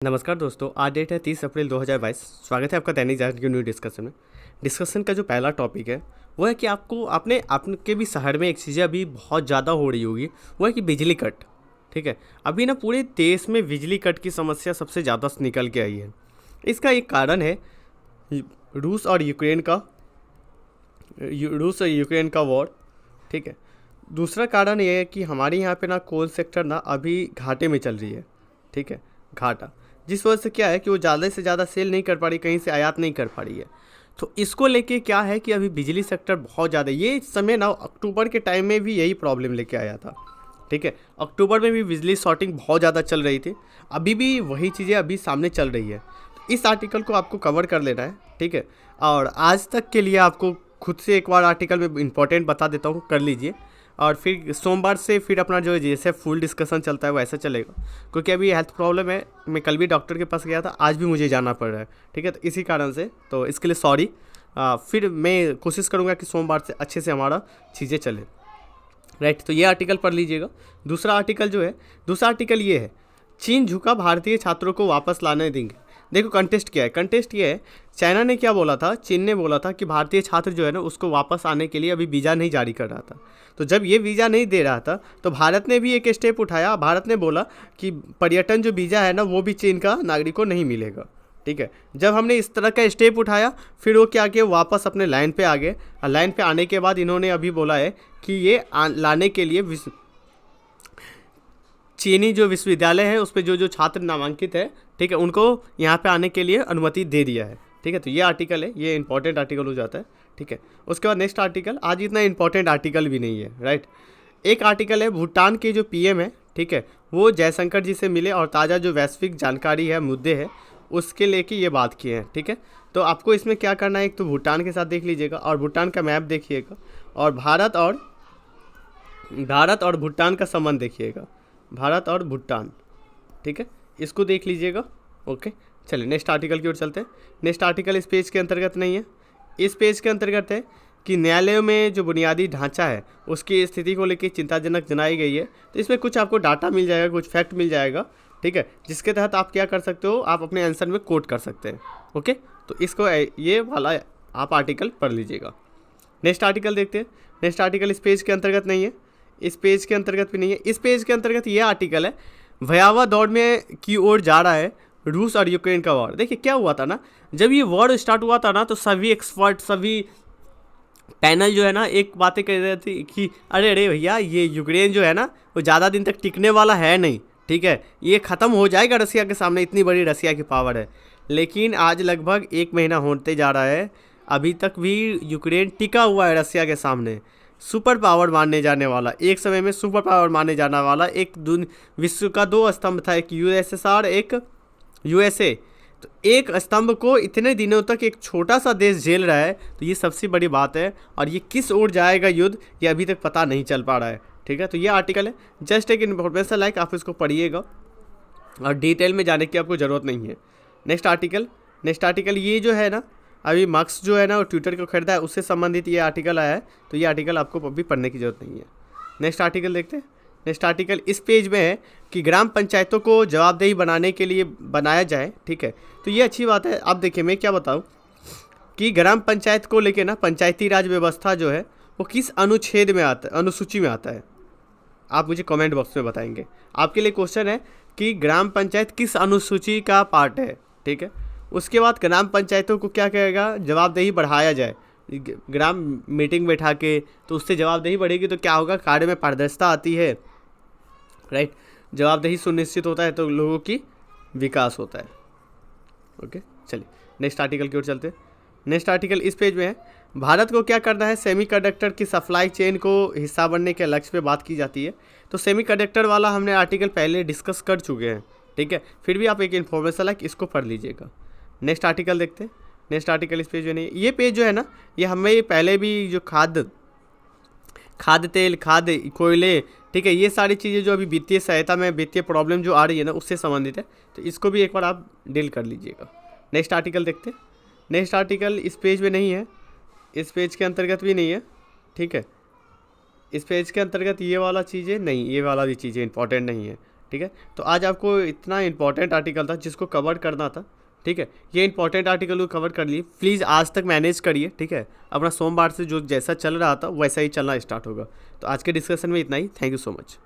नमस्कार दोस्तों, आज डेट है 30 अप्रैल 2022। स्वागत है आपका दैनिक जागरण के न्यू डिस्कशन में। डिस्कशन का जो पहला टॉपिक है वो है कि आपके भी शहर में एक चीज़ें अभी बहुत ज़्यादा हो रही होगी, वो है कि बिजली कट। ठीक है, अभी ना पूरे देश में बिजली कट की समस्या सबसे ज़्यादा निकल के आई है। इसका एक कारण है रूस और यूक्रेन का वॉर। ठीक है, दूसरा कारण ये है कि हमारे यहाँ पे ना कोल सेक्टर ना अभी घाटे में चल रही है। ठीक है, घाटा, जिस वजह से क्या है कि वो ज़्यादा से ज़्यादा सेल नहीं कर पा रही, कहीं से आयात नहीं कर पा रही है। तो इसको लेके क्या है कि अभी बिजली सेक्टर बहुत ज़्यादा, ये इस समय ना अक्टूबर के टाइम में भी यही प्रॉब्लम लेके आया था। ठीक है, अक्टूबर में भी बिजली शॉर्टिंग बहुत ज़्यादा चल रही थी, अभी भी वही चीज़ें अभी सामने चल रही है। तो इस आर्टिकल को आपको कवर कर लेना है। ठीक है, और आज तक के लिए आपको खुद से एक बार आर्टिकल में इंपॉर्टेंट बता देता हूँ, कर लीजिए। और फिर सोमवार से फिर अपना जो जैसे फुल डिस्कशन चलता है वो ऐसा चलेगा, क्योंकि अभी हेल्थ प्रॉब्लम है। मैं कल भी डॉक्टर के पास गया था, आज भी मुझे जाना पड़ रहा है। ठीक है, तो इसी कारण से तो इसके लिए सॉरी। फिर मैं कोशिश करूँगा कि सोमवार से अच्छे से हमारा चीज़ें चले। राइट, तो ये आर्टिकल पढ़ लीजिएगा। दूसरा आर्टिकल ये है, चीन झुका, भारतीय छात्रों को वापस लाने देंगे। देखो कंटेस्ट क्या है, कंटेस्ट ये है, चाइना ने क्या बोला था, चीन ने बोला था कि भारतीय छात्र जो है ना उसको वापस आने के लिए अभी वीज़ा नहीं जारी कर रहा था। तो जब ये वीज़ा नहीं दे रहा था तो भारत ने भी एक स्टेप उठाया। भारत ने बोला कि पर्यटन जो वीज़ा है ना वो भी चीन का नागरिक को नहीं मिलेगा। ठीक है, जब हमने इस तरह का स्टेप उठाया फिर वो क्या किया, वापस अपने लाइन पे आ गए। और लाइन पे आने के बाद इन्होंने अभी बोला है कि ये लाने के लिए चीनी जो विश्वविद्यालय है उस पर जो जो छात्र नामांकित है, ठीक है, उनको यहाँ पे आने के लिए अनुमति दे दिया है। ठीक है, तो ये आर्टिकल है, ये इंपॉर्टेंट आर्टिकल हो जाता है। ठीक है, उसके बाद नेक्स्ट आर्टिकल, आज इतना इंपॉर्टेंट आर्टिकल भी नहीं है। राइट, एक आर्टिकल है, भूटान के जो पीएम है, ठीक है, वो जयशंकर जी से मिले और ताज़ा जो वैश्विक जानकारी है, मुद्दे हैं, उसके लेके ये बात किए हैं। ठीक है, तो आपको इसमें क्या करना है, एक तो भूटान के साथ देख लीजिएगा और भूटान का मैप देखिएगा, और भारत और भूटान का संबंध देखिएगा, भारत और भूटान। ठीक है, इसको देख लीजिएगा। ओके, चलिए नेक्स्ट आर्टिकल की ओर चलते हैं। नेक्स्ट आर्टिकल इस पेज के अंतर्गत नहीं है, इस पेज के अंतर्गत है कि न्यायालयों में जो बुनियादी ढांचा है उसकी स्थिति को लेकर चिंताजनक जनाई गई है। तो इसमें कुछ आपको डाटा मिल जाएगा, कुछ फैक्ट मिल जाएगा। ठीक है, जिसके तहत आप क्या कर सकते हो, आप अपने आंसर में कोट कर सकते हैं। ओके, तो इसको ये वाला आप आर्टिकल पढ़ लीजिएगा। नेक्स्ट आर्टिकल देखते हैं। नेक्स्ट आर्टिकल इस पेज के अंतर्गत नहीं है, इस पेज के अंतर्गत भी नहीं है। इस पेज के अंतर्गत ये आर्टिकल है, भयावह दौड़ में की ओर जा रहा है रूस और यूक्रेन का वॉर। देखिए क्या हुआ था ना, जब ये वॉर स्टार्ट हुआ था ना तो सभी एक्सपर्ट, सभी पैनल जो है ना एक बातें कह रहे थे कि अरे अरे भैया ये यूक्रेन जो है ना वो ज़्यादा दिन तक टिकने वाला है नहीं। ठीक है, ये ख़त्म हो जाएगा रसिया के सामने, इतनी बड़ी रसिया की पावर है। लेकिन आज लगभग 1 महीना होते जा रहा है, अभी तक भी यूक्रेन टिका हुआ है रसिया के सामने। सुपर पावर मानने जाने वाला, एक समय में सुपर पावर माने जाने वाला, एक विश्व का 2 स्तंभ था, एक यूएसएसआर, एक यूएसए। तो एक स्तंभ को इतने दिनों तक एक छोटा सा देश झेल रहा है, तो ये सबसे बड़ी बात है। और ये किस ओर जाएगा युद्ध, ये अभी तक पता नहीं चल पा रहा है। ठीक है, तो ये आर्टिकल है, जस्ट एक इन्फॉर्मेशन लाइक, आप इसको पढ़िएगा और डिटेल में जाने की आपको ज़रूरत नहीं है। नेक्स्ट आर्टिकल ये जो है ना, अभी मार्क्स जो है ना वो ट्विटर को खरीदा है, उससे संबंधित ये आर्टिकल आया है, तो ये आर्टिकल आपको अभी पढ़ने की ज़रूरत नहीं है। नेक्स्ट आर्टिकल देखते हैं। नेक्स्ट आर्टिकल इस पेज में है कि ग्राम पंचायतों को जवाबदेही बनाने के लिए बनाया जाए। ठीक है, तो ये अच्छी बात है। अब देखिए मैं क्या बताऊं कि ग्राम पंचायत को लेके ना, पंचायती राज व्यवस्था जो है वो किस अनुच्छेद में आता है, अनुसूची में आता है, आप मुझे कमेंट बॉक्स में बताएंगे। आपके लिए क्वेश्चन है कि ग्राम पंचायत किस अनुसूची का पार्ट है। ठीक है, उसके बाद ग्राम पंचायतों को क्या कहेगा, जवाबदेही बढ़ाया जाए, ग्राम मीटिंग बैठा के, तो उससे जवाबदेही बढ़ेगी तो क्या होगा, कार्य में पारदर्शिता आती है। राइट, जवाबदेही सुनिश्चित होता है तो लोगों की विकास होता है। ओके, चलिए नेक्स्ट आर्टिकल की ओर चलते हैं। नेक्स्ट आर्टिकल इस पेज में है, भारत को क्या करना है, सेमीकंडक्टर की सप्लाई चेन को हिस्सा बनने के लक्ष्य पे बात की जाती है। तो सेमीकंडक्टर वाला हमने आर्टिकल पहले डिस्कस कर चुके हैं। ठीक है, फिर भी आप एक इन्फॉर्मेशन लाइक इसको पढ़ लीजिएगा। नेक्स्ट आर्टिकल देखते हैं। नेक्स्ट आर्टिकल इस पेज में नहीं, ये पेज जो है ना, ये हमें पहले भी जो खाद्य तेल, खाद्य कोयले, ठीक है, ये सारी चीज़ें जो अभी वित्तीय सहायता में वित्तीय प्रॉब्लम जो आ रही है ना उससे संबंधित है, तो इसको भी एक बार आप डील कर लीजिएगा। नेक्स्ट आर्टिकल देखते हैं। नेक्स्ट आर्टिकल इस पेज में नहीं है, इस पेज के अंतर्गत भी नहीं है। ठीक है, इस पेज के अंतर्गत ये वाला चीज़ें नहीं, ये वाला भी चीज़ें इंपॉर्टेंट नहीं है। ठीक है। तो आज आपको इतना इंपॉर्टेंट आर्टिकल था जिसको कवर करना था, ठीक है। ये इंपॉर्टेंट आर्टिकल को कवर कर लिए, प्लीज़ आज तक मैनेज करिए, ठीक है। अपना सोमवार से जो जैसा चल रहा था वैसा ही चलना स्टार्ट होगा। तो आज के डिस्कशन में इतना ही, थैंक यू सो मच।